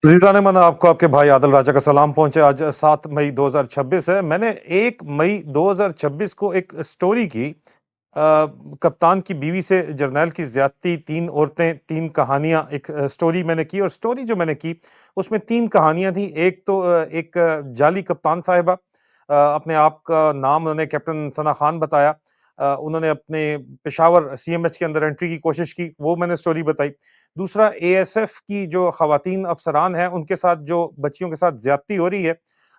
Ryazan मन आपको आपके भाई आदिल राजा का सलाम पहुँचे। आज 7 मई 2026 है। मैंने 1 मई 2026 को एक स्टोरी की कप्तान की बीवी से जर्नैल की ज़्यादती, 3 औरतें, 3 कहानियाँ एक स्टोरी मैंने की और स्टोरी जो मैंने की, उसमें 3 कहानियाँ थी। एक तो एक जाली कप्तान साहिबा अपने आप का नाम उन्होंने कैप्टन सना खान बताया। उन्होंने अपने पेशावर सीएमएच के अंदर एंट्री की कोशिश की, वो मैंने स्टोरी बताई। दूसरा एएसएफ की जो ख़वातीन अफ़सरान हैं, उनके साथ जो बच्चियों के साथ ज़्यादती हो रही है,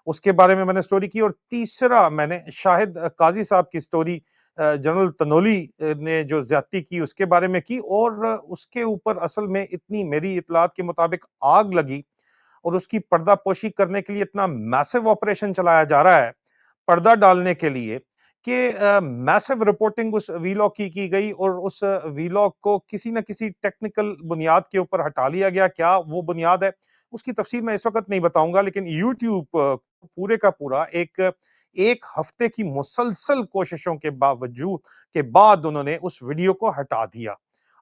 उसके बारे में मैंने स्टोरी की और तीसरा मैंने शाहिद काज़ी साहब की स्टोरी जनरल तनोली ने जो ज़्यादती की उसके बारे में की और उसके ऊपर असल में इतनी मेरी इत्तलात के मुताबिक आग लगी और उसकी पर्दापोशी करने के लिए इतना मैसिव ऑपरेशन चलाया जा रहा है, पर्दा डालने के लिए कि मैसिव रिपोर्टिंग उस वीलॉग की गई और उस वीलॉग को किसी न किसी टेक्निकल बुनियाद के ऊपर हटा लिया गया। क्या वो बुनियाद है? उसकी तफ़सील मैं इस वक़्त नहीं बताऊँगा लेकिन यूट्यूब पूरे का पूरा एक 1 हफ़्ते की मुसलसल कोशिशों के बाद उन्होंने उस वीडियो को हटा दिया।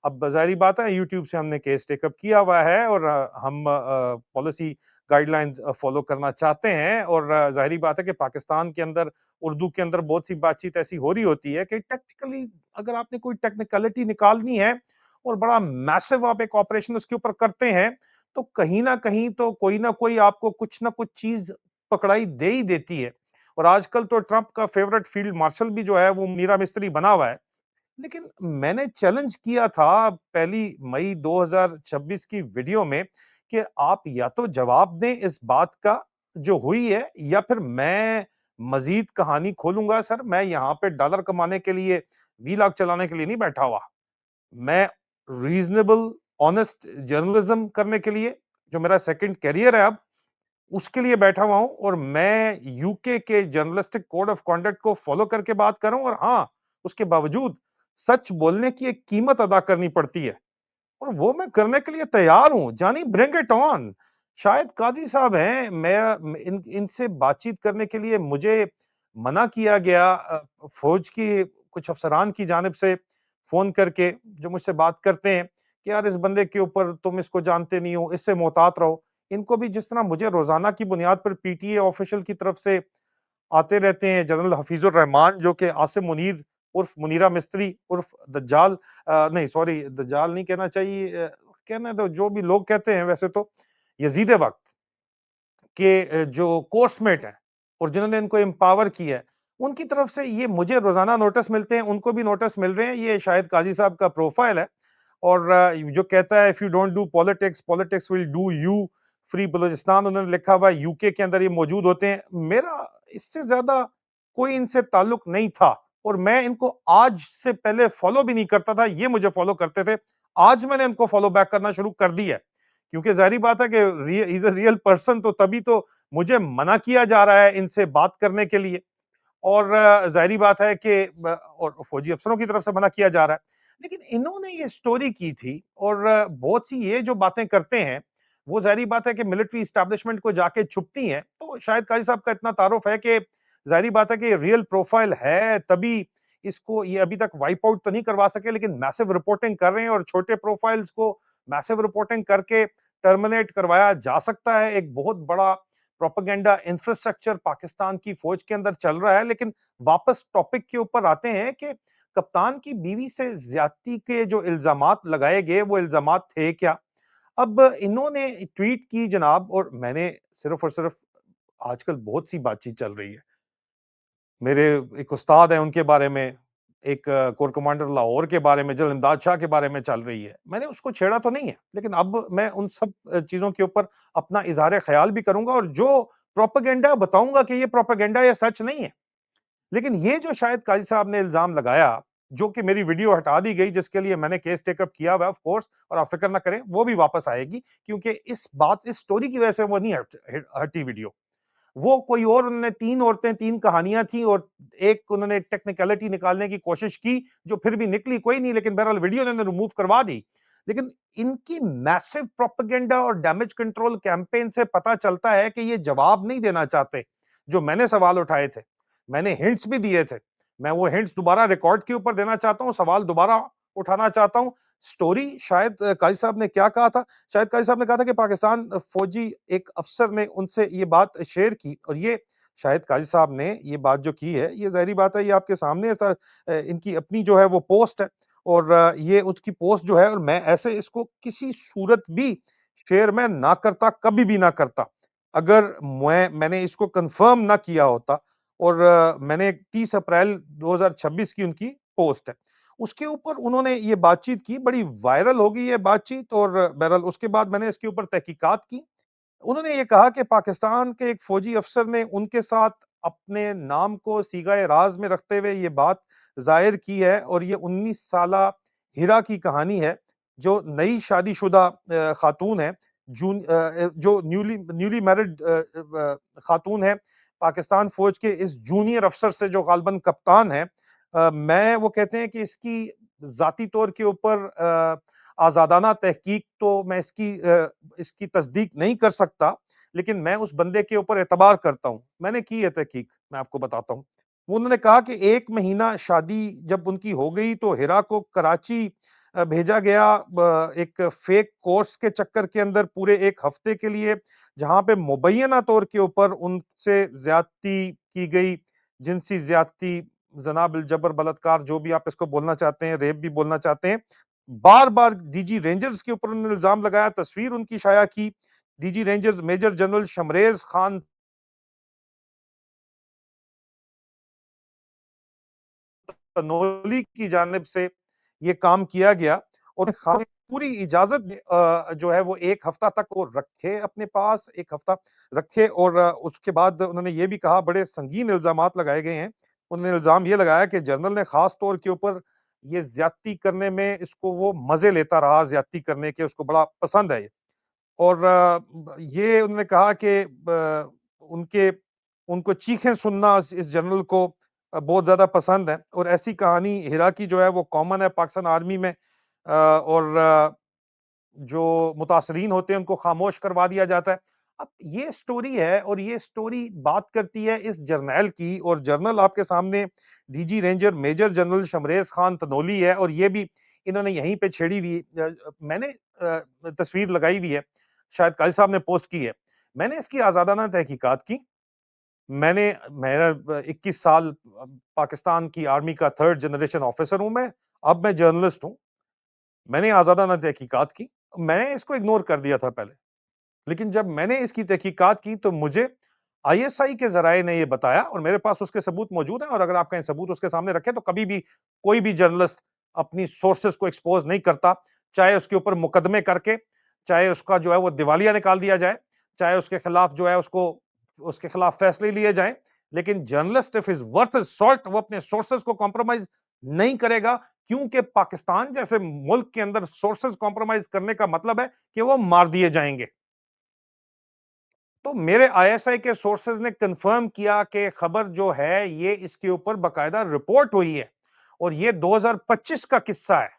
अब ज़ाहिर-सी बात है यूट्यूब से हमने केस टेक अप किया हुआ है और हम पॉलिसी गाइडलाइंस फ़ॉलो करना चाहते हैं और ज़ाहिर-सी बात है कि पाकिस्तान के अंदर उर्दू के अंदर बहुत सी बातचीत ऐसी हो रही होती है कि टेक्निकली अगर आपने कोई टेक्निकलिटी निकालनी है और बड़ा मैसिव आप एक ऑपरेशन उसके ऊपर करते हैं, तो कहीं न कहीं तो कोई न कोई आपको कुछ न कुछ चीज़ पकड़ाई दे ही देती है। और आजकल तो ट्रंप का फ़ेवरेट फ़ील्ड मार्शल भी जो है वो मीरा मिस्त्री बना हुआ है। लेकिन मैंने चैलेंज किया था पहली मई 2026 की वीडियो में कि आप या तो जवाब दें इस बात का जो हुई है या फिर मैं मज़ीद कहानी खोलूँगा सर, मैं यहाँ पे डॉलर कमाने के लिए, व्लॉग चलाने के लिए नहीं बैठा हुआ। मैं रीज़नेबल, ऑनेस्ट जर्नलिज़्म करने के लिए, जो मेरा सेकंड करियर है अब, उसके लिए बैठा हुआ हूँ और मैं यूके के जर्नलिस्टिक कोड ऑफ कंडक्ट को फॉलो करके बात कर रहा हूँ और हाँ, उसके बावजूद सच बोलने की एक कीमत अदा करनी पड़ती है और वो मैं करने के लिए तैयार हूँ। जानी ब्रिंग इट ऑन। शायद काज़ी साहब हैं, मैं इन इनसे बातचीत करने के लिए मुझे मना किया गया फ़ौज की कुछ अफ़सरान की जानिब से फ़ोन करके जो मुझसे बात करते हैं कि यार इस बंदे के ऊपर तुम इसको जानते नहीं हो, इससे मोहतात रहो। इनको भी जिस तरह मुझे रोज़ाना की बुनियाद पर पीटीए ऑफ़िशियल की तरफ से आते रहते हैं, जनरल हफीज़ुर रहमान जो कि आसिम मुनीर उर्फ मुनीरा मिस्त्री उर्फ दज्जाल नहीं सॉरी दज्जाल नहीं कहना चाहिए कहना तो जो भी लोग कहते हैं वैसे तो यज़ीद वक़्त के जो कोर्समेट हैं और जिन्होंने इनको एम्पावर किया है, उनकी तरफ से ये मुझे रोज़ाना नोटिस मिलते हैं, उनको भी नोटिस मिल रहे हैं। ये शायद काज़ी साहब का प्रोफाइल है और जो कहता है if you don't do politics, politics will do you. Free Balochistan उन्होंने लिखा हुआ है, यूके के अंदर ये मौजूद होते हैं। मेरा इससे ज़्यादा कोई इनसे ताल्लुक नहीं था और मैं इनको आज से पहले फ़ॉलो भी नहीं करता था, ये मुझे फ़ॉलो करते थे। आज मैंने इनको फ़ॉलो बैक करना शुरू कर दिया है। क्योंकि ज़ाहिर-सी बात है कि he is a real person तो तभी तो मुझे मना किया जा रहा है इनसे बात करने के लिए और ज़ाहिर-सी बात है कि ब और फ़ौजी अफ़सरों की तरफ से मना किया जा रहा है। लेकिन इन्होंने ये स्टोरी की थी और बहुत सी ये जो बातें करते हैं, वो ज़ाहिर-सी बात है कि मिलिट्री एस्टेब्लिशमेंट को जाके छुपती हैं। तो शायद काज़ी साहब का इतना तारुफ़ है कि ज़ाहिर-सी बात है कि रियल प्रोफाइल है, तभी इसको ये अभी तक वाइप आउट तो नहीं करवा सके लेकिन मैसिव रिपोर्टिंग कर रहे हैं और छोटे प्रोफाइल्स को मैसिव रिपोर्टिंग करके टर्मिनेट करवाया जा सकता है। एक बहुत बड़ा प्रोपेगेंडा इंफ्रास्ट्रक्चर पाकिस्तान की फ़ौज के अंदर चल रहा है। लेकिन वापस टॉपिक के ऊपर आते हैं कि कप्तान की बीवी से ज़्यादती के जो इल्ज़ामात लगाए गए, वो इल्ज़ामात थे क्या? अब इन्होंने ट्वीट की जनाब और मैंने सिर्फ़ और सिर्फ़ आजकल बहुत सी बातचीत चल रही है। मेरे एक उस्ताद हैं उनके बारे में, एक कोर कमांडर लाहौर के बारे में, जनरल इमदाद शाह के बारे में चल रही है। मैंने उसको छेड़ा तो नहीं है, लेकिन अब मैं उन सब चीज़ों के ऊपर अपना इज़हार ख़याल भी करूँगा और जो प्रोपेगेंडा बताऊँगा कि ये प्रोपेगेंडा या सच नहीं है। लेकिन ये जो शायद काज़ी साहब ने इल्ज़ाम लगाया, जो कि मेरी वीडियो हटा दी गई जिसके लिए मैंने केस टेक अप किया हुआ है ऑफ़ कोर्स और आप फ़िक्र ना करें, वो भी वापस आएगी क्योंकि इस स्टोरी की वजह से वो नहीं हटी वीडियो। वो कोई और उन्होंने 3 औरतें, 3 कहानियाँ थी और एक उन्होंने टेक्निकैलिटी निकालने की कोशिश की, जो फिर भी निकली कोई नहीं लेकिन बहरहाल वीडियो उन्होंने रिमूव करवा दी। लेकिन इनकी मैसिव प्रोपेगेंडा और डैमेज कंट्रोल कैंपेन से पता चलता है कि ये जवाब नहीं देना चाहते, जो मैंने सवाल उठाए थे। मैंने हिंट्स भी दिए थे। मैं वो हिंट्स दोबारा रिकॉर्ड के ऊपर देना चाहता हूँ, सवाल दोबारा उठाना चाहता हूँ। स्टोरी शायद काज़ी साहब ने क्या कहा था? शायद काज़ी साहब ने कहा था कि पाकिस्तान फौजी एक अफ़सर ने उनसे ये बात शेयर की और ये शायद काज़ी साहब ने ये बात जो की है, ये ज़ाहिर-सी बात है ये आपके सामने है इनकी अपनी जो है वो पोस्ट है और ये उसकी पोस्ट जो है और मैं ऐसे इसको किसी सूरत भी शेयर मैं ना करता, कभी भी ना करता। अगर मैंने इसको कन्फर्म ना किया होता और मैंने 30 अप्रैल 2026 की उनकी पोस्ट है। उसके ऊपर उन्होंने ये बातचीत की, बड़ी वायरल हो गई ये बातचीत और बहरहाल उसके बाद मैंने इसके ऊपर तहकीकात की। उन्होंने ये कहा कि पाकिस्तान के एक फौजी अफ़सर ने उनके साथ अपने नाम को सीगाए राज़ में रखते हुए ये बात ज़ाहिर की है और ये 19 साला हिरा की कहानी है, जो नई शादीशुदा खातून है, जो न्यूली मैरिड खातून है, पाकिस्तान फ़ौज के इस जूनियर अफ़सर से जो ग़ालिबन कप्तान है। मैं वो कहते हैं कि इसकी ज़ाती तौर के ऊपर आज़ादाना तहकीक तो मैं इसकी तस्दीक नहीं कर सकता, लेकिन मैं उस बंदे के ऊपर एतबार करता हूँ। मैंने की है तहकीक, मैं आपको बताता हूँ। उन्होंने कहा कि 1 महीना शादी जब उनकी हो गई तो हिरा को कराची भेजा गया एक फेक कोर्स के चक्कर के अंदर पूरे 1 हफ्ते के लिए, जहाँ पे मुबैय्यना तौर के ऊपर उनसे ज़्यादती की गई, जिनसी ज़्यादती, ज़ना बिल जबर, बलात्कार जो भी आप इसको बोलना चाहते हैं, रेप भी बोलना चाहते हैं। बार-बार डीजी रेंजर्स के ऊपर उन्होंने इल्ज़ाम लगाया, तस्वीर उनकी शाया की। DG rangers major general Shamrez Khan Tanoli की जानिब से ये काम किया गया और खान ने पूरी इजाज़त जो है वो 1 हफ्ता तक वो रखे अपने पास, 1 हफ्ता रखे और उसके बाद उन्होंने ये भी कहा बड़े संगीन इल्ज़ामात लगाए गए हैं। उन्होंने इल्ज़ाम ये लगाया कि जनरल ने ख़ास तौर के ऊपर ये ज़्यादती करने में इसको वो मज़े लेता रहा, ज़्यादती करने के उसको बड़ा पसंद है ये। और ये उन्होंने कहा कि उनके उनको चीखें सुनना इस जनरल को बहुत ज़्यादा पसंद है और ऐसी कहानी हिरा की जो है वो कॉमन है पाकिस्तान आर्मी में और जो मुतासरीन होते हैं उनको खामोश करवा दिया जाता है। अब ये स्टोरी है और ये स्टोरी बात करती है इस जर्नैल की और जर्नल आपके सामने DG ranger major general Shamrez Khan Tanoli है और ये भी इन्होंने यहीं पे छेड़ी हुई मैंने तस्वीर लगाई हुई है, शायद काज़ी साहब ने पोस्ट की है। मैंने इसकी आज़ादाना तहकीकात की। मेरा 21 साल पाकिस्तान की आर्मी का 3rd जनरेशन ऑफिसर हूँ मैं, अब मैं जर्नलिस्ट हूँ। मैंने आज़ादाना तहकीकात की। मैंने इसको इग्नोर कर दिया था पहले। लेकिन जब मैंने इसकी तहकीकात की तो मुझे आईएसआई के ज़राए ने ये बताया और मेरे पास उसके सबूत मौजूद हैं और अगर आप कहें सबूत उसके सामने रखें तो कभी भी कोई भी जर्नलिस्ट अपनी सोर्सेज़ को एक्सपोज़ नहीं करता, चाहे उसके ऊपर मुकदमे करके, चाहे उसका जो है वो दिवालिया निकाल दिया जाए, चाहे उसके खिलाफ जो है उसके खिलाफ फैसले लिए जाएँ। लेकिन journalist if is worth his salt वो अपने सोर्सेज़ को कॉम्प्रोमाइज़ नहीं करेगा क्योंकि पाकिस्तान जैसे मुल्क के अंदर सोर्सेज़ कॉम्प्रोमाइज़ करने का मतलब है कि वो मार दिए जाएँगे। तो मेरे आईएसआई के सोर्सेज ने कंफर्म किया कि खबर जो है ये इसके ऊपर बकायदा रिपोर्ट हुई है और ये 2025 का किस्सा है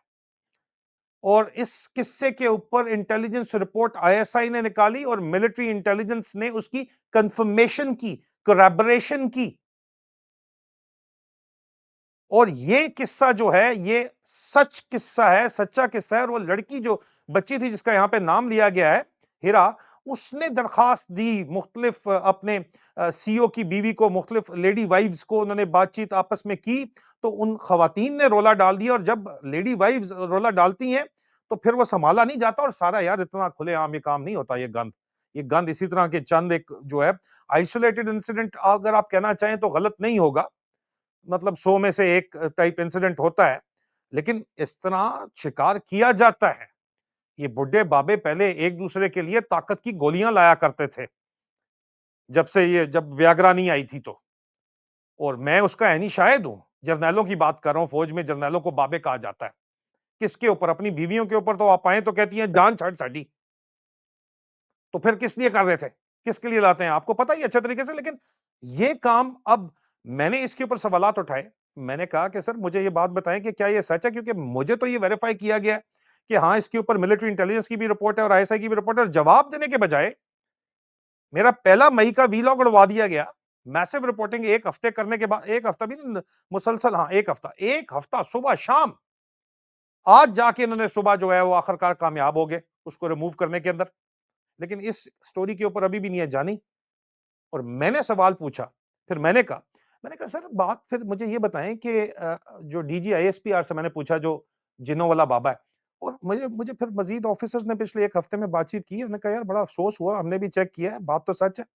और इस किस्से के ऊपर इंटेलिजेंस रिपोर्ट आईएसआई ने निकाली और मिलिट्री इंटेलिजेंस ने उसकी कंफर्मेशन की, कोलैबोरेशन की और ये किस्सा जो है ये सच किस्सा है, सच्चा किस्सा है और वो लड़की जो बच्ची थी जिसका यहाँ पे नाम लिया गया है, हिरा, उसने दरख्वास्त दी मुख्तलिफ अपने सीईओ की बीवी को, मुख्तलिफ लेडी वाइव्स को उन्होंने बातचीत आपस में की, तो उन खवातीन ने रोला डाल दिया और जब लेडी वाइव्स रोला डालती हैं, तो फिर वो सँभाला नहीं जाता और सारा यार इतना खुलेआम ये काम नहीं होता ये गंद। ये गंद इसी तरह के चंद एक जो है आइसोलेटेड इंसिडेंट अगर आप कहना चाहें तो गलत नहीं होगा। मतलब 100 में से 1 टाइप इंसिडेंट होता है, लेकिन इस तरह शिकार किया जाता है। ये बुड्ढे बाबे पहले एक-दूसरे के लिए ताकत की गोलियाँ लाया करते थे, जब व्यागरा नहीं आई थी तो। और मैं उसका ऐनी शाहिद हूँ। जर्नैलों की बात कर रहा हूँ, फौज में जर्नैलों को बाबे कहा जाता है। किसके ऊपर? अपनी बीवियों के ऊपर तो आप आएँ तो कहती हैं जान छड़ साडी। तो फिर किस लिए कर रहे थे? किसके लिए लाते हैं? आपको पता ही है अच्छे तरीके से लेकिन ये काम अब मैंने इसके ऊपर सवालात उठाए। मैंने कहा कि सर मुझे ये बात बताएँ कि क्या ये सच है? क्योंकि मुझे तो ये वेरीफ़ाई किया गया है कि हाँ, इसके ऊपर मिलिट्री इंटेलिजेंस की भी रिपोर्ट है और आईएसआई की भी रिपोर्ट है और जवाब देने के बजाय मेरा पहला मई का वीलॉग उड़वा दिया गया। मैसिव रिपोर्टिंग 1 हफ्ते करने के बाद 1 हफ्ता भी नहीं मुसलसल हाँ, 1 हफ्ता। 1 हफ्ता सुबह-शाम आज जाके इन्होंने सुबह जो है वो आखिरकार कामयाब हो गए उसको रिमूव करने के अंदर। लेकिन इस स्टोरी के ऊपर अभी भी नहीं है जानी। और मैंने सवाल पूछा, फिर मैंने कहा सर बात फिर मुझे ये बताएँ कि जो डीजी आईएसपीआर से मैंने पूछा जो जिन्हों वाला बाबा है और मुझे मुझे फिर मज़ीद ऑफिसर्स ने पिछले 1 हफ्ते में बातचीत की। उन्होंने कहा यार बड़ा अफ़सोस हुआ, हमने भी चेक किया है, बात तो सच है।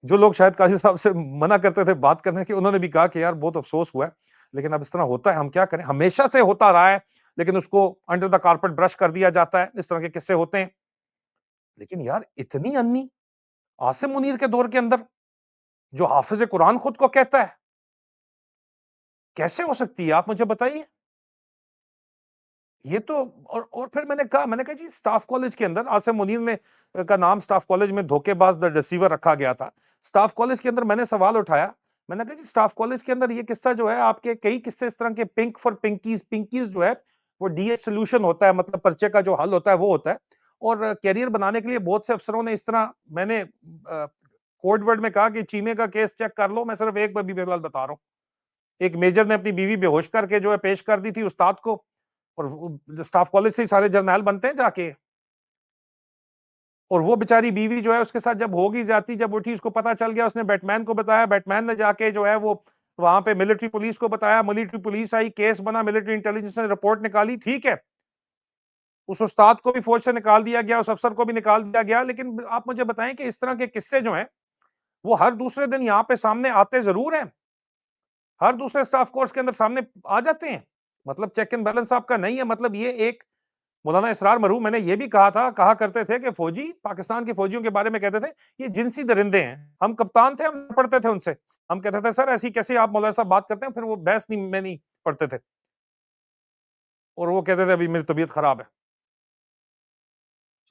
जो लोग शायद काज़ी साहब से मना करते थे बात करने के, उन्होंने भी कहा कि यार बहुत अफ़सोस हुआ है, लेकिन अब इस तरह होता है, हम क्या करें? हमेशा से होता रहा है, लेकिन उसको अंडर द कारपेट ब्रश कर दिया जाता है, इस तरह के किस्से होते हैं। लेकिन यार इतनी अन्नी, आसिम मुनीर के दौर के अंदर, जो हाफ़िज़ कुरान खुद को कहता है, कैसे हो सकती है आप मुझे बताइए? ये तो और फिर मैंने कहा जी स्टाफ कॉलेज के अंदर आसिम मुनीर ने का नाम स्टाफ कॉलेज में धोखेबाज द डिसीवर रखा गया था। स्टाफ कॉलेज के अंदर मैंने सवाल उठाया, मैंने कहा जी स्टाफ कॉलेज के अंदर ये किस्सा जो है आपके कई किस्से इस तरह के पिंक फॉर पिंकीज़, पिंकीज़ जो है वो डीएस सॉल्यूशन होता है मतलब पर्चे का जो हल होता है वो होता है। और करियर बनाने के लिए बहुत से अफसरों ने इस तरह मैंने कोड वर्ड में कहा कि चीमे का केस चेक कर लो, मैं सिर्फ एक अभी फिलहाल बता रहा हूँ। एक मेजर ने अपनी बीवी बेहोश करके जो है पेश कर दी थी उस्ताद को और वो स्टाफ कॉलेज से ही सारे जर्नैल बनते हैं जाके। और वो बेचारी बीवी जो है उसके साथ जब होगी ज्यादती जब उठी उसको पता चल गया, उसने बैटमैन को बताया, बैटमैन ने जाके जो है वो वहां पे मिलिट्री पुलिस को बताया, मिलिट्री पुलिस आई, केस बना, मिलिट्री इंटेलिजेंस ने रिपोर्ट निकाली, ठीक है। उस उस्ताद को भी फौज से निकाल दिया गया, उस अफसर को भी निकाल दिया गया, लेकिन आप मुझे बताएं कि इस तरह के किस्से जो हैं वो हर दूसरे दिन यहाँ पे सामने आते जरूर हैं, हर दूसरे स्टाफ कोर्स के अंदर सामने आ जाते हैं। मतलब चेक एंड बैलेंस आपका नहीं है। मतलब ये एक मौलाना इसरार मरहूम मैंने ये भी कहा था, कहा करते थे कि फौजी पाकिस्तान के फौजियों के बारे में कहते थे, ये जिनसी दरिंदे हैं। हम कप्तान थे, हम पढ़ते थे उनसे। हम कहते थे सर ऐसी कैसे आप मौलाना साहब बात करते हैं, फिर वो बहस नहीं में नहीं पढ़ते थे और वो कहते थे अभी मेरी तबीयत खराब है।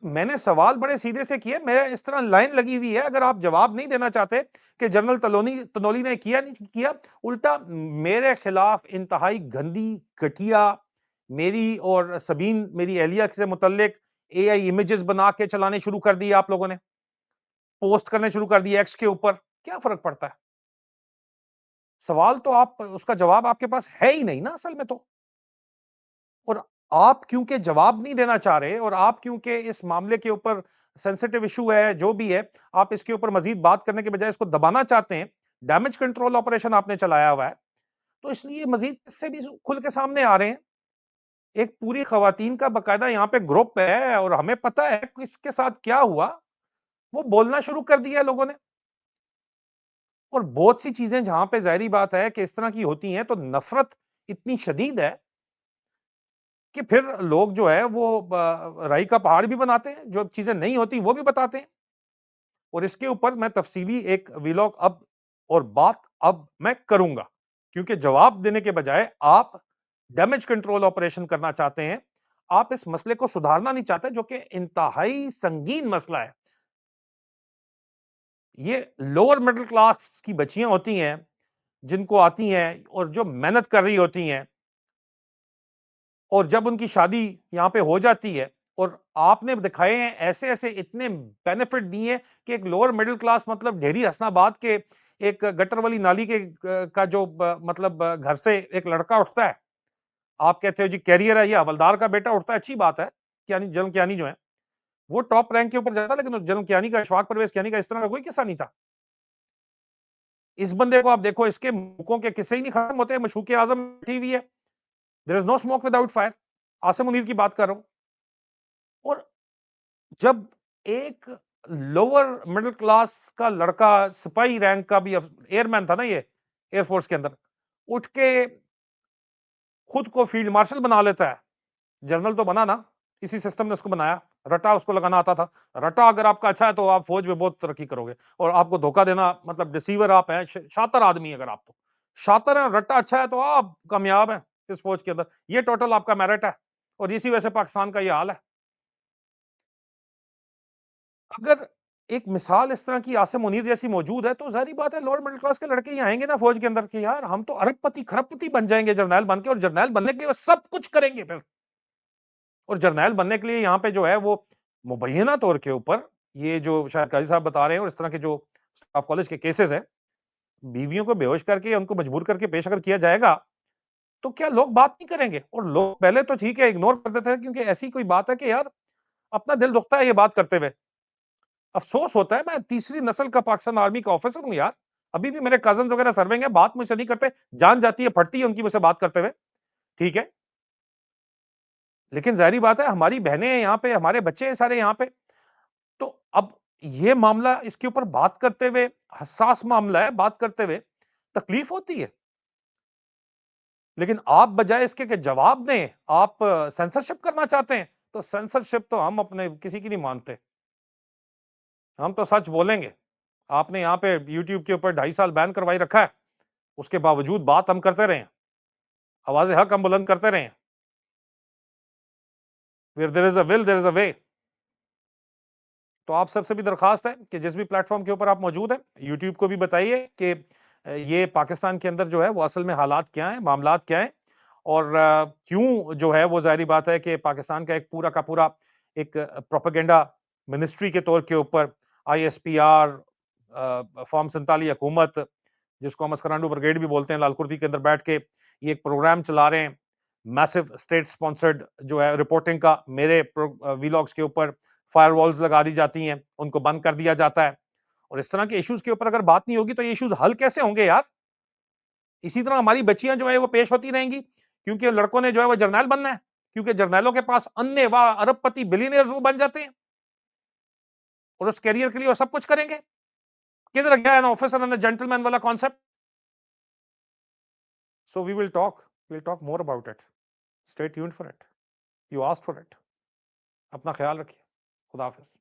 मैंने सवाल बड़े सीधे से किए, मैं इस तरह लाइन लगी हुई है, अगर आप जवाब नहीं देना चाहते कि जनरल तलोनी तनोली ने किया नहीं किया, उल्टा मेरे खिलाफ इंतहाई गंदी, घटिया, मेरी और सबीन मेरी एहलिया से मुतल्लिक एआई इमेजेस बना के चलाने शुरू कर दिए आप लोगों ने, पोस्ट करने शुरू कर दिए एक्स के ऊपर, क्या फ़र्क पड़ता है? सवाल तो आप उसका जवाब आपके पास है ही नहीं ना असल में तो। और आप क्योंकि जवाब नहीं देना चाह रहे और आप क्योंकि इस मामले के ऊपर सेंसिटिव इशू है, जो भी है, आप इसके ऊपर मज़ीद बात करने के बजाय इसको दबाना चाहते हैं, डैमेज कंट्रोल ऑपरेशन आपने चलाया हुआ है, तो इसलिए मज़ीद किस्से भी खुल के सामने आ रहे हैं। एक पूरी ख़वातीन का बाकायदा यहाँ पे ग्रुप है और हमें पता है किसके साथ क्या हुआ, वो बोलना शुरू कर दिया है लोगों ने। और बहुत सी चीज़ें जहाँ पे ज़ाहिरी बात है कि इस तरह की होती हैं, तो नफ़रत इतनी शदीद है कि फिर लोग जो है वो राई का पहाड़ भी बनाते हैं, जो चीज़ें नहीं होती वो भी बताते हैं। और इसके ऊपर मैं तफ़सीली एक व्लॉग अब और बात अब मैं करूँगा, क्योंकि जवाब देने के बजाय आप डैमेज कंट्रोल ऑपरेशन करना चाहते हैं। आप इस मसले को सुधारना नहीं चाहते, जो कि इंतहाई संगीन मसला है। ये लोअर मिडल क्लास की बच्चियाँ होती हैं, जिनको आती हैं और जो मेहनत कर रही होती हैं और जब उनकी शादी यहाँ पे हो जाती है और आपने दिखाए हैं ऐसे-ऐसे इतने बेनिफिट दिए हैं कि एक लोअर मिडल क्लास मतलब ढेरी हसनाबाद के एक गटर वाली नाली के का जो मतलब घर से एक लड़का उठता है। आप कहते हो जी कैरियर है, ये हवलदार का बेटा उठता है, अच्छी बात है। कियानी जन्म कियानी जो है, वो टॉप रैंक के ऊपर जाता है, लेकिन जन्म कियानी का, इशफाक परवेज़ कियानी का इस तरह का कोई किस्सा नहीं था। इस बंदे को आप देखो, इसके मुल्कों के किस्से ही नहीं खत्म होते, मशूक़ आज़म बैठी हुई है। There is no smoke without fire. Asim Munir की बात कर रहा हूँ। और जब एक लोअर मिडल क्लास का लड़का सिपाही रैंक का भी एयरमैन था ना ये एयरफोर्स के अंदर, उठ के खुद को फील्ड मार्शल बना लेता है। जनरल तो बना ना, इसी सिस्टम ने उसको बनाया। रट्टा उसको लगाना आता था। रट्टा अगर आपका अच्छा है तो आप फौज में बहुत तरक्की करोगे और आपको धोखा देना मतलब डिसीवर आप हैं, शातिर आदमी अगर आप तो। शातिर हैं, रट्टा अच्छा है तो आप कामयाब हैं इस फौज के अंदर। ये टोटल आपका मेरिट है और इसी वजह से पाकिस्तान का ये हाल है। अगर एक मिसाल इस तरह की आसिम मुनीर जैसी मौजूद है, तो ज़ाहिर-सी बात है लोअर मिडल क्लास के लड़के ही आएँगे ना फ़ौज के अंदर कि यार हम तो अरबपति, खरबपति बन जाएँगे जर्नैल बन के और जर्नैल बनने के लिए वो सब कुछ करेंगे फिर। और जर्नैल बनने के लिए यहाँ पे जो है वो मुबैना तौर के ऊपर ये जो शायद काज़ी साहब बता रहे हैं और इस तरह के जो स्टाफ कॉलेज के केसेज़ हैं, बीवियों को बेहोश करके या उनको मजबूर करके पेश अगर किया जाएगा, तो क्या लोग बात नहीं करेंगे? और लोग पहले तो ठीक है इग्नोर कर देते थे क्योंकि ऐसी कोई बात है कि यार अपना दिल दुखता है ये बात करते हुए। अफ़सोस होता है मैं तीसरी नस्ल का पाकिस्तान आर्मी का ऑफिसर हूँ यार। अभी भी मेरे कज़िन्स वगैरह सर्विंग है, बात मुझसे नहीं करते, जान जाती है, फटती है उनकी मुझसे बात करते हुए, ठीक है। लेकिन ज़ाहिर-सी बात है हमारी बहनें हैं यहाँ पे, हमारे बच्चे हैं सारे यहाँ पे। तो अब ये मामला इसके ऊपर बात करते हुए हसास मामला है, बात करते हुए तकलीफ होती है। लेकिन आप बजाय इसके कि जवाब दें, आप सेंसरशिप करना चाहते हैं, तो सेंसरशिप तो हम अपने किसी की नहीं मानते। हम तो सच बोलेंगे। आपने यहाँ पे यूट्यूब के ऊपर 2.5 साल बैन करवाई रखा है, उसके बावजूद बात हम करते रहे हैं, आवाज़े हक हम बुलंद करते रहे हैं। Where there is a will there is a way. तो आप सबसे भी दरख्वास्त है कि जिस भी प्लेटफ़ॉर्म के ऊपर आप मौजूद हैं, यूट्यूब को भी बताइए कि ये पाकिस्तान के अंदर जो है वो असल में हालात क्या हैं, मामलात क्या हैं और क्यों जो है वो ज़ाहिर-सी बात है कि पाकिस्तान का एक पूरा का पूरा एक प्रोपेगेंडा मिनिस्ट्री के तौर के ऊपर आईएसपीआर फ़ॉर्म 47 हुकूमत, जिसको हम अस्करांडू ब्रिगेड भी बोलते हैं, लालकुर्दी के अंदर बैठ के ये एक प्रोग्राम चला रहे हैं। मैसिव स्टेट स्पॉन्सर्ड जो है रिपोर्टिंग का मेरे वीलॉग्स के ऊपर फायरवॉल्स लगा दी जाती हैं, उनको बंद कर दिया जाता है और इस तरह के इश्यूज़ के ऊपर अगर बात नहीं होगी तो ये इश्यूज़ हल कैसे होंगे यार? इसी तरह हमारी बच्चियाँ जो है वो पेश होती रहेंगी, क्योंकि लड़कों ने जो है वो जर्नैल बनना है, क्योंकि जर्नैलों के पास अन्य-वाह अरबपति बिलियनियर्स वो बन जाते हैं और उस करियर के लिए वो सब कुछ करेंगे। किधर गया an officer and a gentleman वाला concept? So we will talk more about it. Stay tuned for it. You asked for it. अपना ख्याल रखिए। खुदा हाफ़िज़।